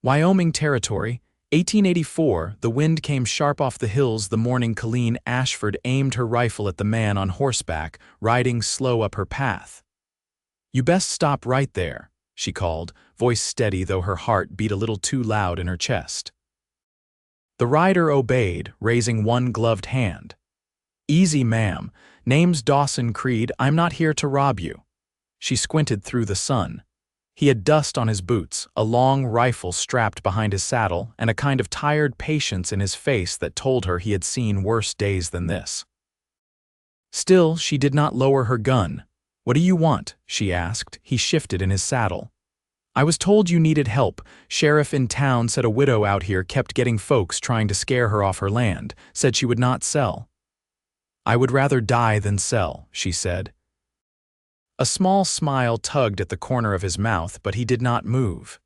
Wyoming Territory, 1884. The wind came sharp off the hills the morning Colleen Ashford aimed her rifle at the man on horseback, riding slow up her path. "You best stop right there," she called, voice steady though her heart beat a little too loud in her chest. The rider obeyed, raising one gloved hand. "Easy, ma'am. Name's Dawson Creed. I'm not here to rob you." She squinted through the sun. He had dust on his boots, a long rifle strapped behind his saddle, and a kind of tired patience in his face that told her he had seen worse days than this. Still, she did not lower her gun. "What do you want?" she asked. He shifted in his saddle. "I was told you needed help. Sheriff in town said a widow out here kept getting folks trying to scare her off her land, said she would not sell." "I would rather die than sell," she said. A small smile tugged at the corner of his mouth, but he did not move.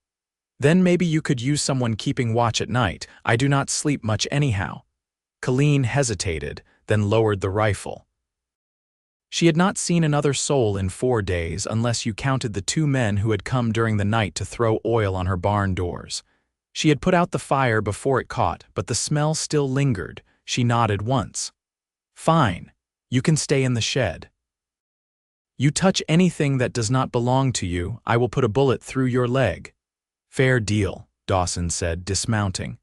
"Then maybe you could use someone keeping watch at night. I do not sleep much anyhow." Colleen hesitated, then lowered the rifle. She had not seen another soul in 4 days unless you counted the 2 men who had come during the night to throw oil on her barn doors. She had put out the fire before it caught, but the smell still lingered. She nodded once. "Fine. You can stay in the shed. You touch anything that does not belong to you, I will put a bullet through your leg." "Fair deal," Dawson said, dismounting.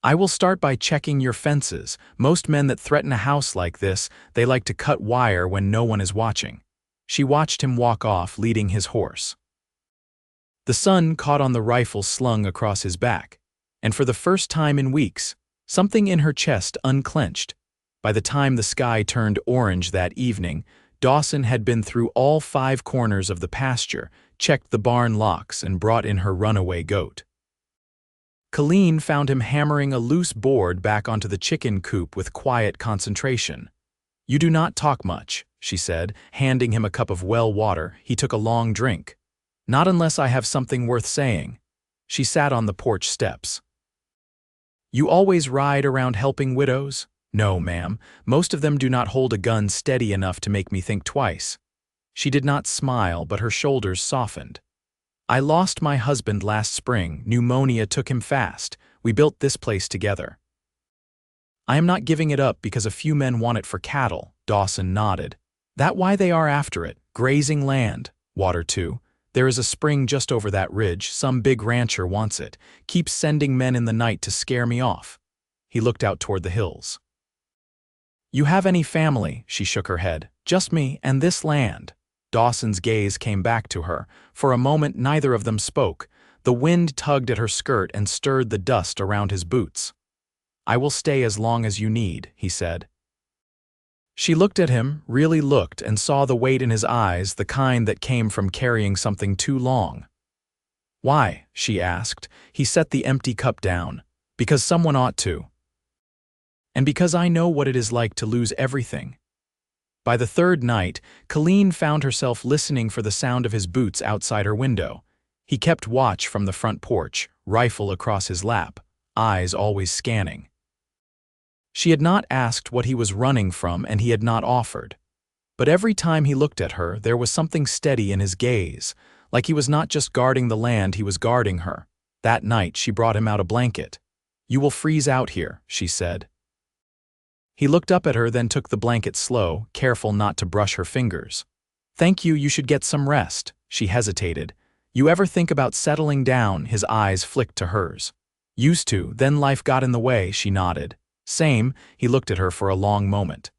"I will start by checking your fences. Most men that threaten a house like this, they like to cut wire when no one is watching." She watched him walk off, leading his horse. The sun caught on the rifle slung across his back, and for the first time in weeks, something in her chest unclenched. By the time the sky turned orange that evening, Dawson had been through all 5 corners of the pasture, checked the barn locks, and brought in her runaway goat. Colleen found him hammering a loose board back onto the chicken coop with quiet concentration. "You do not talk much," she said, handing him a cup of well water. He took a long drink. "Not unless I have something worth saying." She sat on the porch steps. "You always ride around helping widows?" "No, ma'am. Most of them do not hold a gun steady enough to make me think twice." She did not smile, but her shoulders softened. "I lost my husband last spring. Pneumonia took him fast. We built this place together. I am not giving it up because a few men want it for cattle." Dawson nodded. "That why they are after it? Grazing land. Water too. There is a spring just over that ridge. Some big rancher wants it. Keeps sending men in the night to scare me off." He looked out toward the hills. "You have any family?" She shook her head. "Just me and this land." Dawson's gaze came back to her. For a moment neither of them spoke. The wind tugged at her skirt and stirred the dust around his boots. "I will stay as long as you need," he said. She looked at him, really looked, and saw the weight in his eyes, the kind that came from carrying something too long. "Why?" she asked. He set the empty cup down. "Because someone ought to. And because I know what it is like to lose everything." By the 3rd night, Colleen found herself listening for the sound of his boots outside her window. He kept watch from the front porch, rifle across his lap, eyes always scanning. She had not asked what he was running from, and he had not offered. But every time he looked at her, there was something steady in his gaze, like he was not just guarding the land, he was guarding her. That night, she brought him out a blanket. "You will freeze out here," she said. He looked up at her, then took the blanket slow, careful not to brush her fingers. "Thank you, you should get some rest." She hesitated. "You ever think about settling down?" His eyes flicked to hers. "Used to, then life got in the way," she nodded. "Same." He looked at her for a long moment.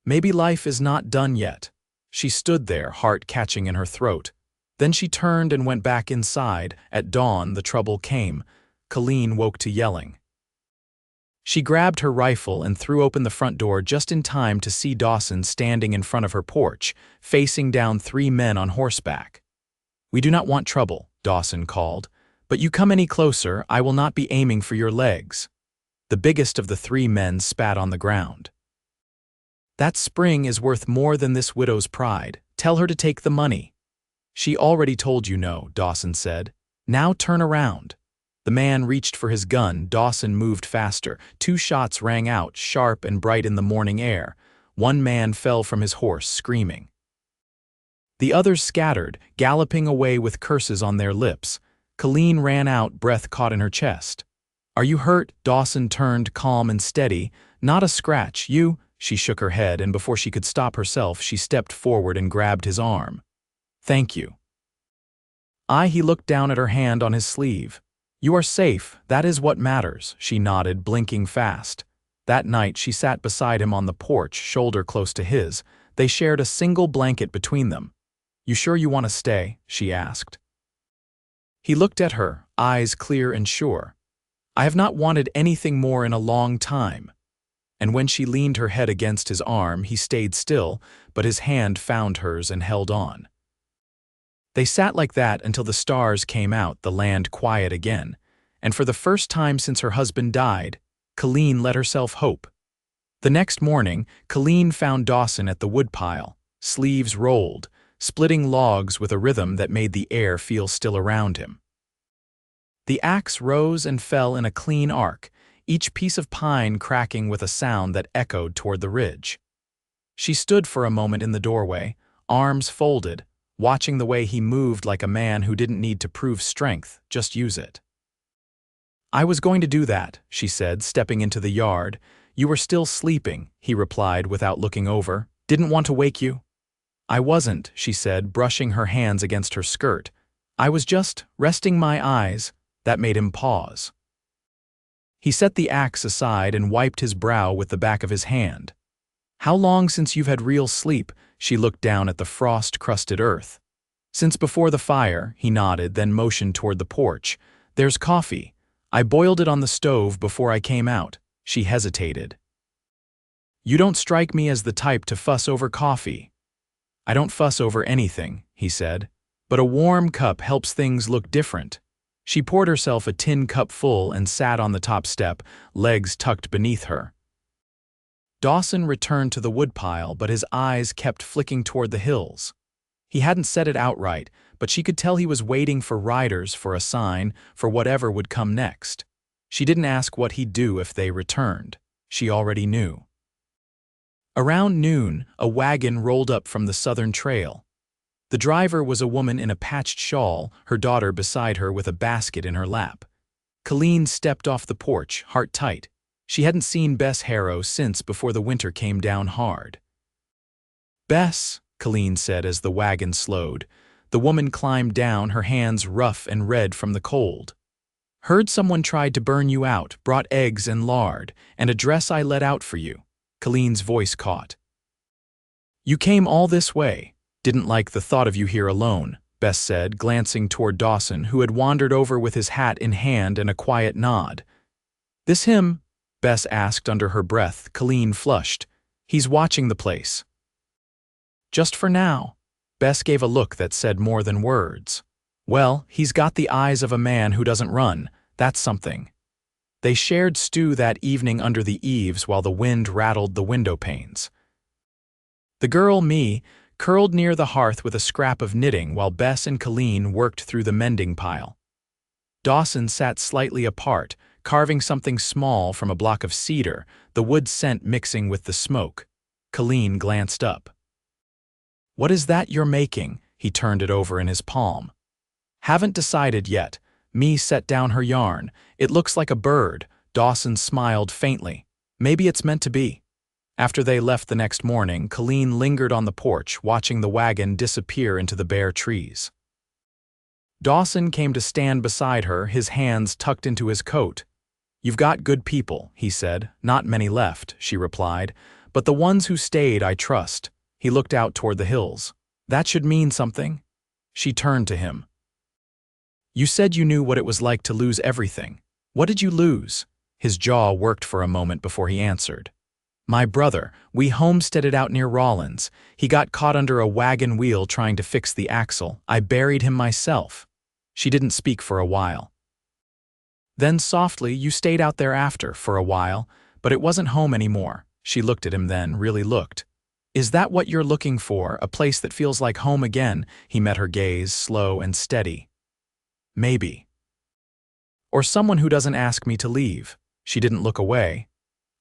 "Maybe life is not done yet." She stood there, heart catching in her throat. Then she turned and went back inside. At dawn, the trouble came. Colleen woke to yelling. She grabbed her rifle and threw open the front door just in time to see Dawson standing in front of her porch, facing down 3 men on horseback. "We do not want trouble," Dawson called. "But you come any closer, I will not be aiming for your legs." The biggest of the 3 men spat on the ground. "That spring is worth more than this widow's pride. Tell her to take the money." "She already told you no," Dawson said. "Now turn around." The man reached for his gun. Dawson moved faster. 2 shots rang out, sharp and bright in the morning air. 1 man fell from his horse, screaming. The others scattered, galloping away with curses on their lips. Colleen ran out, breath caught in her chest. "Are you hurt?" Dawson turned, calm and steady. "Not a scratch. You—" She shook her head, and before she could stop herself, she stepped forward and grabbed his arm. "Thank you." He looked down at her hand on his sleeve. "You are safe, that is what matters," she nodded, blinking fast. That night she sat beside him on the porch, shoulder close to his. They shared a single blanket between them. "You sure you want to stay?" she asked. He looked at her, eyes clear and sure. "I have not wanted anything more in a long time." And when she leaned her head against his arm, he stayed still, but his hand found hers and held on. They sat like that until the stars came out, the land quiet again, and for the first time since her husband died, Colleen let herself hope. The next morning, Colleen found Dawson at the woodpile, sleeves rolled, splitting logs with a rhythm that made the air feel still around him. The axe rose and fell in a clean arc, each piece of pine cracking with a sound that echoed toward the ridge. She stood for a moment in the doorway, arms folded, watching the way he moved like a man who didn't need to prove strength, just use it. "I was going to do that," she said, stepping into the yard. "You were still sleeping," he replied without looking over. "Didn't want to wake you." "I wasn't," she said, brushing her hands against her skirt. "I was just resting my eyes." That made him pause. He set the axe aside and wiped his brow with the back of his hand. "How long since you've had real sleep?" She looked down at the frost-crusted earth. "Since before the fire," he nodded, then motioned toward the porch. "There's coffee. I boiled it on the stove before I came out." She hesitated. "You don't strike me as the type to fuss over coffee." "I don't fuss over anything," he said. "But a warm cup helps things look different." She poured herself a tin cup full and sat on the top step, legs tucked beneath her. Dawson returned to the woodpile, but his eyes kept flicking toward the hills. He hadn't said it outright, but she could tell he was waiting for riders, for a sign, for whatever would come next. She didn't ask what he'd do if they returned. She already knew. Around noon, a wagon rolled up from the southern trail. The driver was a woman in a patched shawl, her daughter beside her with a basket in her lap. Colleen stepped off the porch, heart tight. She hadn't seen Bess Harrow since before the winter came down hard. "Bess," Colleen said as the wagon slowed. The woman climbed down, her hands rough and red from the cold. "Heard someone tried to burn you out, brought eggs and lard, and a dress I let out for you." Colleen's voice caught. "You came all this way. Didn't like the thought of you here alone," Bess said, glancing toward Dawson, who had wandered over with his hat in hand and a quiet nod. "This him?" Bess asked under her breath. Colleen flushed. "He's watching the place." "Just for now." Bess gave a look that said more than words. "Well, he's got the eyes of a man who doesn't run. That's something." They shared stew that evening under the eaves while the wind rattled the window panes. The girl, me, curled near the hearth with a scrap of knitting while Bess and Colleen worked through the mending pile. Dawson sat slightly apart, carving something small from a block of cedar, the wood scent mixing with the smoke. Colleen glanced up. "What is that you're making?" He turned it over in his palm. "Haven't decided yet." Me set down her yarn. "It looks like a bird." Dawson smiled faintly. "Maybe it's meant to be." After they left the next morning, Colleen lingered on the porch, watching the wagon disappear into the bare trees. Dawson came to stand beside her, his hands tucked into his coat. "You've got good people," he said. "Not many left," she replied. "But the ones who stayed I trust." He looked out toward the hills. "That should mean something." She turned to him. "You said you knew what it was like to lose everything. What did you lose?" His jaw worked for a moment before he answered. "My brother. We homesteaded out near Rawlins. He got caught under a wagon wheel trying to fix the axle. I buried him myself." She didn't speak for a while. "Then softly you stayed out there after, for a while, but it wasn't home anymore." She looked at him then, really looked. "Is that what you're looking for, a place that feels like home again?" He met her gaze, slow and steady. "Maybe. Or someone who doesn't ask me to leave." She didn't look away.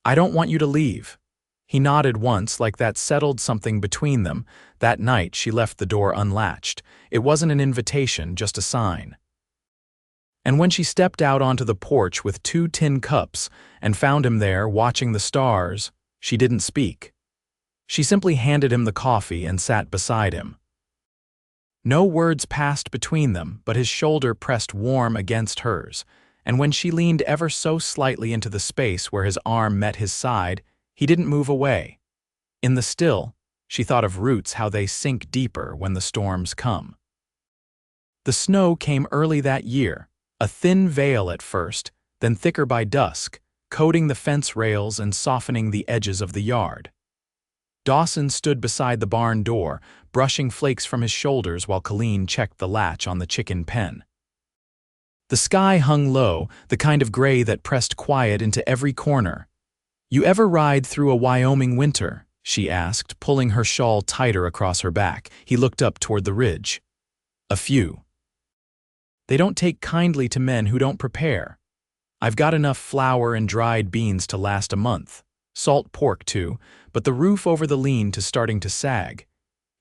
"I don't want you to leave." He nodded once, like that settled something between them. That night she left the door unlatched. It wasn't an invitation, just a sign. And when she stepped out onto the porch with 2 tin cups and found him there watching the stars, she didn't speak. She simply handed him the coffee and sat beside him. No words passed between them, but his shoulder pressed warm against hers, and when she leaned ever so slightly into the space where his arm met his side, he didn't move away. In the still, she thought of roots, how they sink deeper when the storms come. The snow came early that year, a thin veil at first, then thicker by dusk, coating the fence rails and softening the edges of the yard. Dawson stood beside the barn door, brushing flakes from his shoulders while Colleen checked the latch on the chicken pen. The sky hung low, the kind of gray that pressed quiet into every corner. "You ever ride through a Wyoming winter?" she asked, pulling her shawl tighter across her back. He looked up toward the ridge. "A few. They don't take kindly to men who don't prepare. I've got enough flour and dried beans to last a month. Salt pork, too, but the roof over the lean to starting to sag."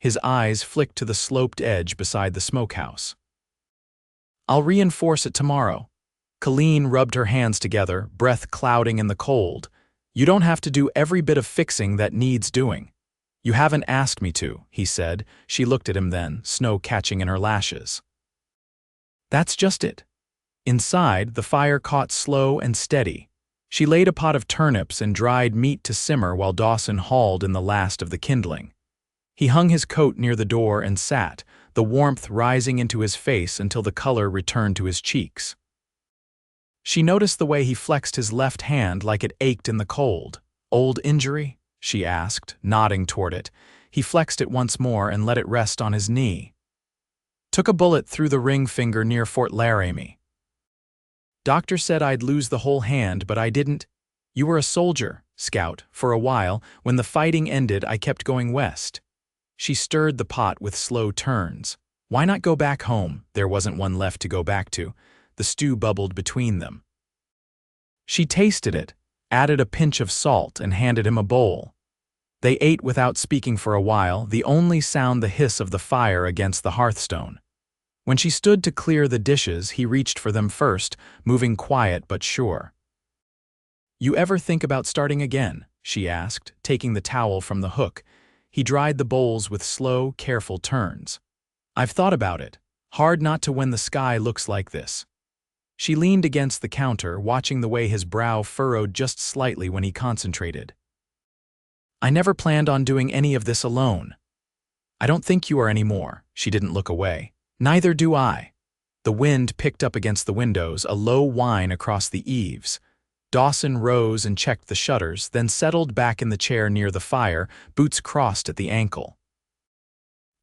His eyes flicked to the sloped edge beside the smokehouse. "I'll reinforce it tomorrow." Colleen rubbed her hands together, breath clouding in the cold. "You don't have to do every bit of fixing that needs doing." "You haven't asked me to," he said. She looked at him then, snow catching in her lashes. "That's just it." Inside, the fire caught slow and steady. She laid a pot of turnips and dried meat to simmer while Dawson hauled in the last of the kindling. He hung his coat near the door and sat, the warmth rising into his face until the color returned to his cheeks. She noticed the way he flexed his left hand like it ached in the cold. "Old injury?" she asked, nodding toward it. He flexed it once more and let it rest on his knee. "Took a bullet through the ring finger near Fort Laramie. Doctor said I'd lose the whole hand, but I didn't." "You were a soldier, Scout, for a while. When the fighting ended, I kept going west." She stirred the pot with slow turns. Why not go back home? There wasn't one left to go back to. The stew bubbled between them. She tasted it, added a pinch of salt, and handed him a bowl. They ate without speaking for a while, the only sound the hiss of the fire against the hearthstone. When she stood to clear the dishes, he reached for them first, moving quiet but sure. "You ever think about starting again?" she asked, taking the towel from the hook. He dried the bowls with slow, careful turns. "I've thought about it. Hard not to when the sky looks like this." She leaned against the counter, watching the way his brow furrowed just slightly when he concentrated. "I never planned on doing any of this alone." "I don't think you are anymore." She didn't look away. "Neither do I." The wind picked up against the windows, a low whine across the eaves. Dawson rose and checked the shutters, then settled back in the chair near the fire, boots crossed at the ankle.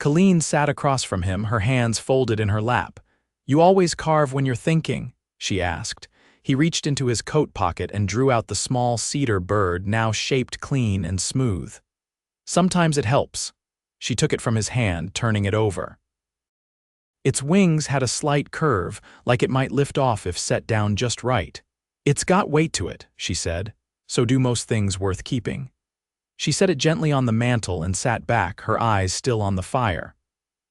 Colleen sat across from him, her hands folded in her lap. "You always carve when you're thinking?" she asked. He reached into his coat pocket and drew out the small cedar bird, now shaped clean and smooth. "Sometimes it helps." She took it from his hand, turning it over. Its wings had a slight curve, like it might lift off if set down just right. "It's got weight to it," she said. "So do most things worth keeping." She set it gently on the mantel and sat back, her eyes still on the fire.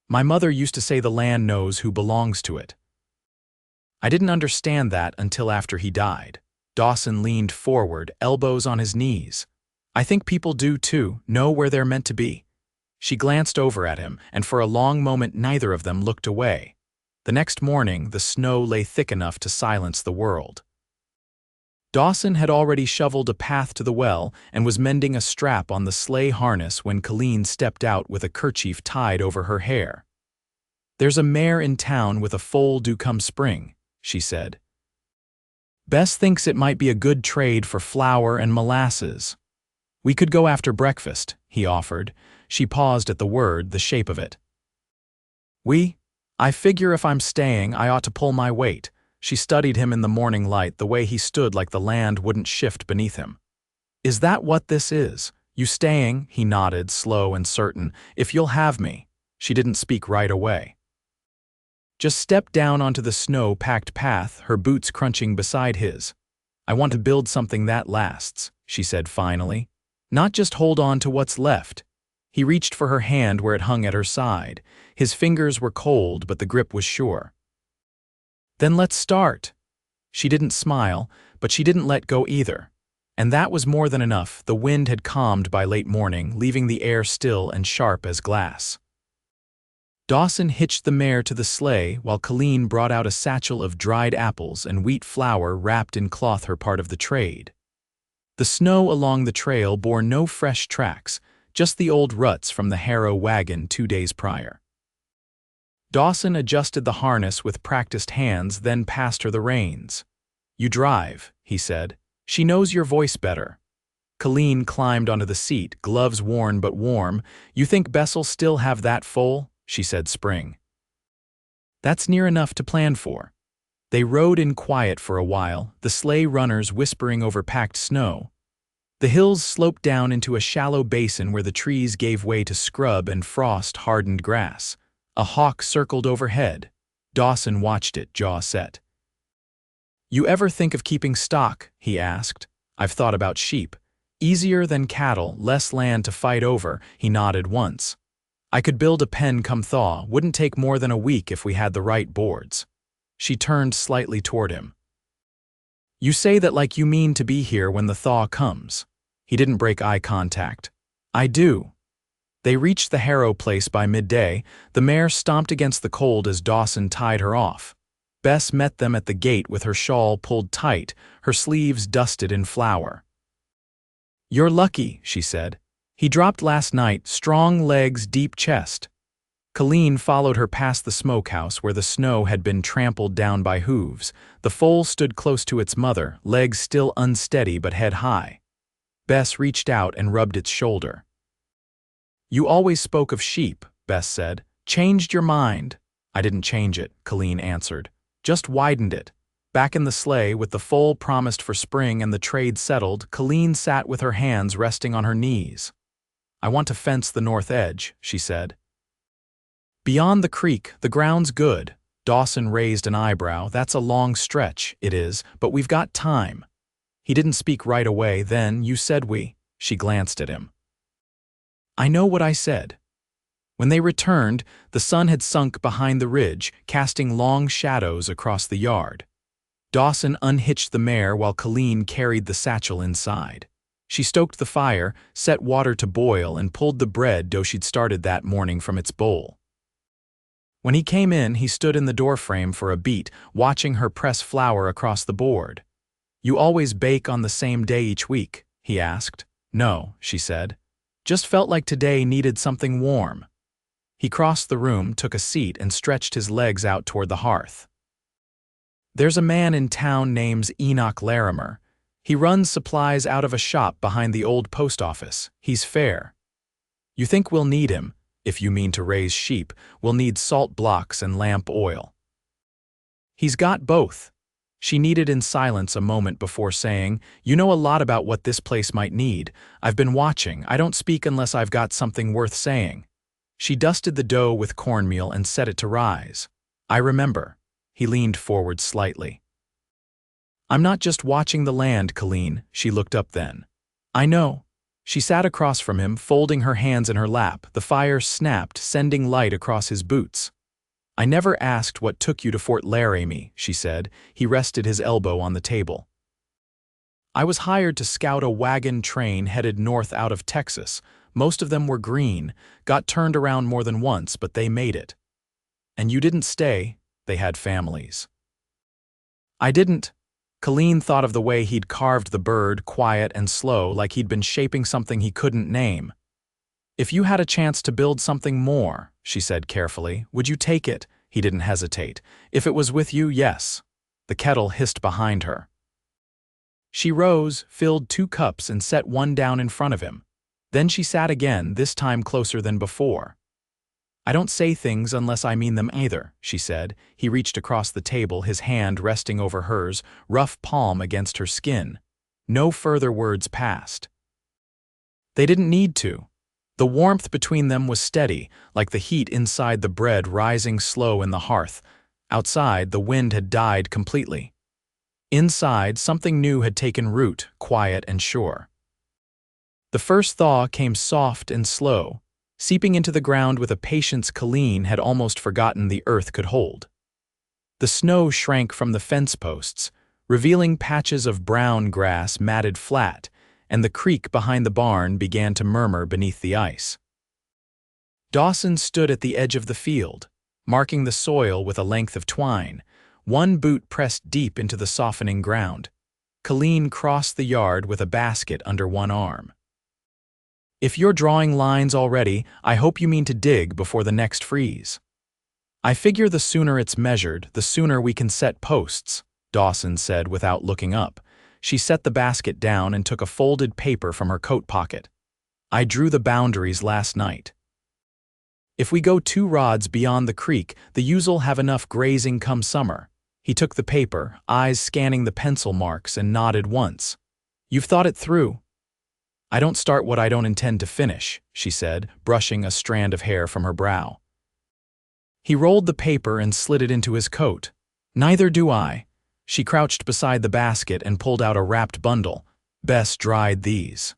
"My mother used to say the land knows who belongs to it." "I didn't understand that until after he died." Dawson leaned forward, elbows on his knees. "I think people do, too, know where they're meant to be." She glanced over at him, and for a long moment neither of them looked away. The next morning, the snow lay thick enough to silence the world. Dawson had already shoveled a path to the well and was mending a strap on the sleigh harness when Colleen stepped out with a kerchief tied over her hair. "There's a mare in town with a foal due come spring," she said. "Bess thinks it might be a good trade for flour and molasses. We could go after breakfast," he offered. She paused at the word, the shape of it. I figure if I'm staying, I ought to pull my weight." She studied him in the morning light, the way he stood like the land wouldn't shift beneath him. "Is that what this is? You staying?" He nodded, slow and certain. "If you'll have me." She didn't speak right away. Just stepped down onto the snow-packed path, her boots crunching beside his. "I want to build something that lasts," she said finally. "Not just hold on to what's left." He reached for her hand where it hung at her side. His fingers were cold, but the grip was sure. Then let's start. She didn't smile, but she didn't let go either. And that was more than enough. The wind had calmed by late morning, leaving the air still and sharp as glass. Dawson hitched the mare to the sleigh while Colleen brought out a satchel of dried apples and wheat flour wrapped in cloth, her part of the trade. The snow along the trail bore no fresh tracks, just the old ruts from the harrow wagon 2 days prior. Dawson adjusted the harness with practiced hands, then passed her the reins. "You drive," he said. "She knows your voice better." Colleen climbed onto the seat, gloves worn but warm. "You think Bess'll still have that foal?" she said, spring. "That's near enough to plan for." They rode in quiet for a while, the sleigh runners whispering over packed snow. The hills sloped down into a shallow basin where the trees gave way to scrub and frost-hardened grass. A hawk circled overhead. Dawson watched it, jaw set. "You ever think of keeping stock?" he asked. "I've thought about sheep. Easier than cattle, less land to fight over." He nodded once. "I could build a pen come thaw. Wouldn't take more than a week if we had the right boards." She turned slightly toward him. "You say that like you mean to be here when the thaw comes." He didn't break eye contact. "I do." They reached the harrow place by midday. The mare stomped against the cold as Dawson tied her off. Bess met them at the gate with her shawl pulled tight, her sleeves dusted in flour. "You're lucky," she said. "He dropped last night, strong legs, deep chest." Colleen followed her past the smokehouse where the snow had been trampled down by hooves. The foal stood close to its mother, legs still unsteady but head high. Bess reached out and rubbed its shoulder. "You always spoke of sheep," Bess said. "Changed your mind." "I didn't change it," Colleen answered. "Just widened it." Back in the sleigh, with the foal promised for spring and the trade settled, Colleen sat with her hands resting on her knees. "I want to fence the north edge," she said. "Beyond the creek, the ground's good." Dawson raised an eyebrow. "That's a long stretch." "It is, but we've got time." He didn't speak right away. "Then, you said we." She glanced at him. "I know what I said." When they returned, the sun had sunk behind the ridge, casting long shadows across the yard. Dawson unhitched the mare while Colleen carried the satchel inside. She stoked the fire, set water to boil, and pulled the bread dough she'd started that morning from its bowl. When he came in, he stood in the doorframe for a beat, watching her press flour across the board. "You always bake on the same day each week?" he asked. "No," she said. "Just felt like today needed something warm." He crossed the room, took a seat, and stretched his legs out toward the hearth. "There's a man in town named Enoch Larimer. He runs supplies out of a shop behind the old post office. He's fair. You think we'll need him? If you mean to raise sheep, we'll need salt blocks and lamp oil." "He's got both." She needed in silence a moment before saying, "You know a lot about what this place might need. I've been watching. I don't speak unless I've got something worth saying." She dusted the dough with cornmeal and set it to rise. "I remember." He leaned forward slightly. "I'm not just watching the land, Colleen." She looked up then. "I know." She sat across from him, folding her hands in her lap. The fire snapped, sending light across his boots. "I never asked what took you to Fort Laramie," she said. He rested his elbow on the table. "I was hired to scout a wagon train headed north out of Texas. Most of them were green, got turned around more than once, but they made it." "And you didn't stay?" They had families. "I didn't." Colleen thought of the way he'd carved the bird, quiet and slow, like he'd been shaping something he couldn't name. "If you had a chance to build something more," she said carefully, "would you take it?" He didn't hesitate. "If it was with you, yes." The kettle hissed behind her. She rose, filled 2 cups, and set one down in front of him. Then she sat again, this time closer than before. "I don't say things unless I mean them either," she said. He reached across the table, his hand resting over hers, rough palm against her skin. No further words passed. They didn't need to. The warmth between them was steady, like the heat inside the bread rising slow in the hearth. Outside, the wind had died completely. Inside, something new had taken root, quiet and sure. The first thaw came soft and slow, seeping into the ground with a patience Colleen had almost forgotten the earth could hold. The snow shrank from the fence posts, revealing patches of brown grass matted flat, and the creek behind the barn began to murmur beneath the ice. Dawson stood at the edge of the field, marking the soil with a length of twine, one boot pressed deep into the softening ground. Colleen crossed the yard with a basket under one arm. "If you're drawing lines already, I hope you mean to dig before the next freeze." "I figure the sooner it's measured, the sooner we can set posts," Dawson said without looking up. She set the basket down and took a folded paper from her coat pocket. "I drew the boundaries last night. If we go 2 rods beyond the creek, the ewes'll have enough grazing come summer." He took the paper, eyes scanning the pencil marks, and nodded once. "You've thought it through." "I don't start what I don't intend to finish," she said, brushing a strand of hair from her brow. He rolled the paper and slid it into his coat. "Neither do I." She crouched beside the basket and pulled out a wrapped bundle. "Bess dried these.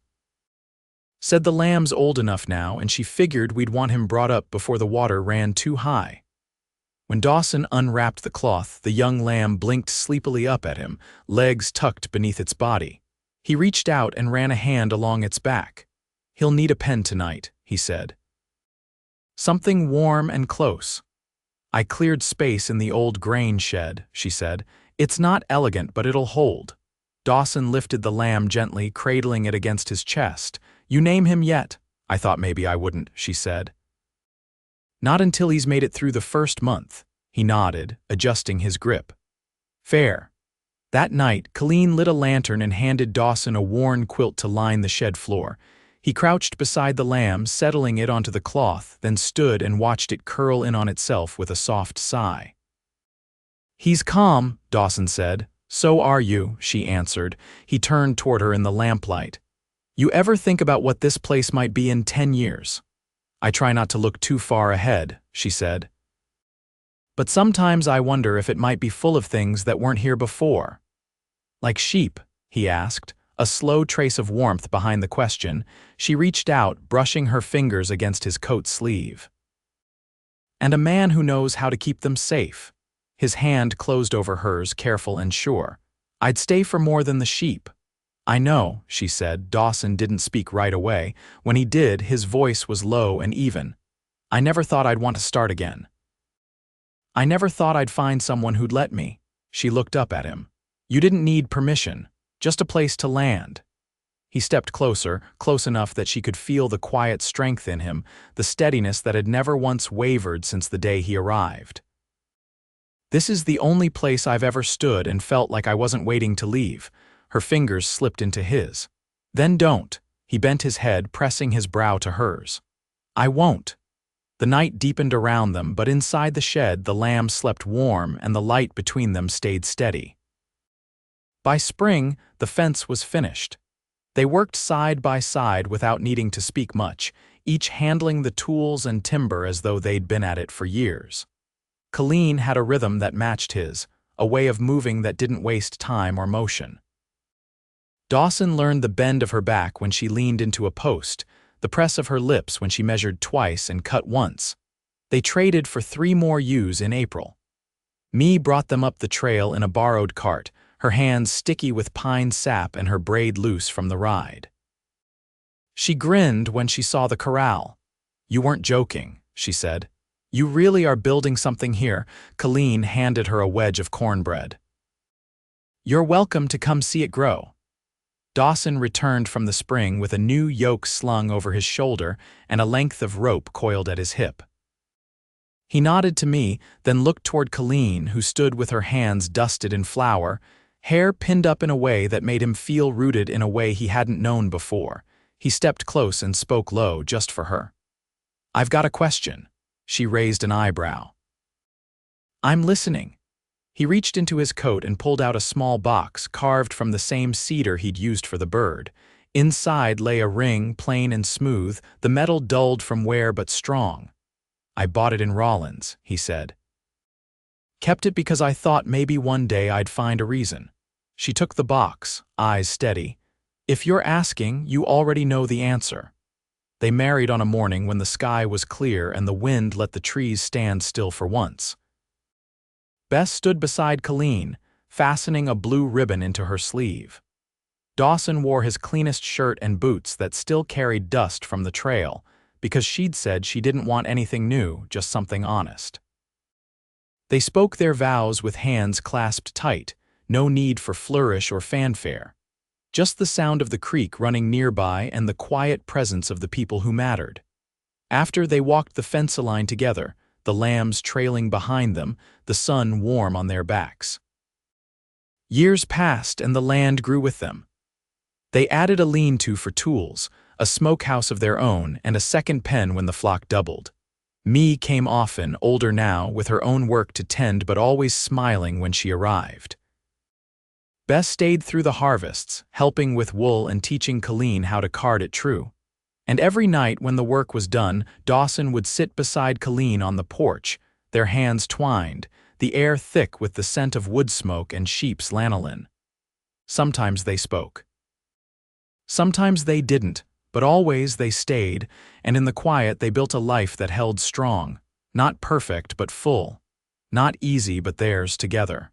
Said the lamb's old enough now, and she figured we'd want him brought up before the water ran too high." When Dawson unwrapped the cloth, the young lamb blinked sleepily up at him, legs tucked beneath its body. He reached out and ran a hand along its back. "He'll need a pen tonight," he said. "Something warm and close." "I cleared space in the old grain shed," she said. "It's not elegant, but it'll hold." Dawson lifted the lamb gently, cradling it against his chest. "You name him yet?" "I thought maybe I wouldn't," she said. "Not until he's made it through the first month." He nodded, adjusting his grip. "Fair." That night, Colleen lit a lantern and handed Dawson a worn quilt to line the shed floor. He crouched beside the lamb, settling it onto the cloth, then stood and watched it curl in on itself with a soft sigh. "He's calm," Dawson said. "So are you," she answered. He turned toward her in the lamplight. "You ever think about what this place might be in 10 years? "I try not to look too far ahead," she said. "But sometimes I wonder if it might be full of things that weren't here before." "Like sheep?" he asked, a slow trace of warmth behind the question. She reached out, brushing her fingers against his coat sleeve. "And a man who knows how to keep them safe." His hand closed over hers, careful and sure. "I'd stay for more than the sheep." "I know," she said. Dawson didn't speak right away. When he did, his voice was low and even. "I never thought I'd want to start again. I never thought I'd find someone who'd let me." She looked up at him. "You didn't need permission, just a place to land." He stepped closer, close enough that she could feel the quiet strength in him, the steadiness that had never once wavered since the day he arrived. "This is the only place I've ever stood and felt like I wasn't waiting to leave." Her fingers slipped into his. "Then don't." He bent his head, pressing his brow to hers. "I won't." The night deepened around them, but inside the shed the lamb slept warm and the light between them stayed steady. By spring, the fence was finished. They worked side by side without needing to speak much, each handling the tools and timber as though they'd been at it for years. Colleen had a rhythm that matched his, a way of moving that didn't waste time or motion. Dawson learned the bend of her back when she leaned into a post, the press of her lips when she measured twice and cut once. They traded for 3 more ewes in April. Mee brought them up the trail in a borrowed cart, her hands sticky with pine sap and her braid loose from the ride. She grinned when she saw the corral. "You weren't joking," she said. "You really are building something here." Colleen handed her a wedge of cornbread. "You're welcome to come see it grow." Dawson returned from the spring with a new yoke slung over his shoulder and a length of rope coiled at his hip. He nodded to me, then looked toward Colleen, who stood with her hands dusted in flour, hair pinned up in a way that made him feel rooted in a way he hadn't known before. He stepped close and spoke low, just for her. "I've got a question." She raised an eyebrow. "I'm listening." He reached into his coat and pulled out a small box carved from the same cedar he'd used for the bird. Inside lay a ring, plain and smooth, the metal dulled from wear but strong. "I bought it in Rawlins," he said. "Kept it because I thought maybe one day I'd find a reason." She took the box, eyes steady. "If you're asking, you already know the answer." They married on a morning when the sky was clear and the wind let the trees stand still for once. Bess stood beside Colleen, fastening a blue ribbon into her sleeve. Dawson wore his cleanest shirt and boots that still carried dust from the trail, because she'd said she didn't want anything new, just something honest. They spoke their vows with hands clasped tight, no need for flourish or fanfare. Just the sound of the creek running nearby and the quiet presence of the people who mattered. After they walked the fence line together, the lambs trailing behind them, the sun warm on their backs. Years passed and the land grew with them. They added a lean-to for tools, a smokehouse of their own, and a second pen when the flock doubled. Me came often, older now, with her own work to tend but always smiling when she arrived. Bess stayed through the harvests, helping with wool and teaching Colleen how to card it true. And every night when the work was done, Dawson would sit beside Colleen on the porch, their hands twined, the air thick with the scent of wood smoke and sheep's lanolin. Sometimes they spoke. Sometimes they didn't, but always they stayed, and in the quiet they built a life that held strong, not perfect but full, not easy but theirs together.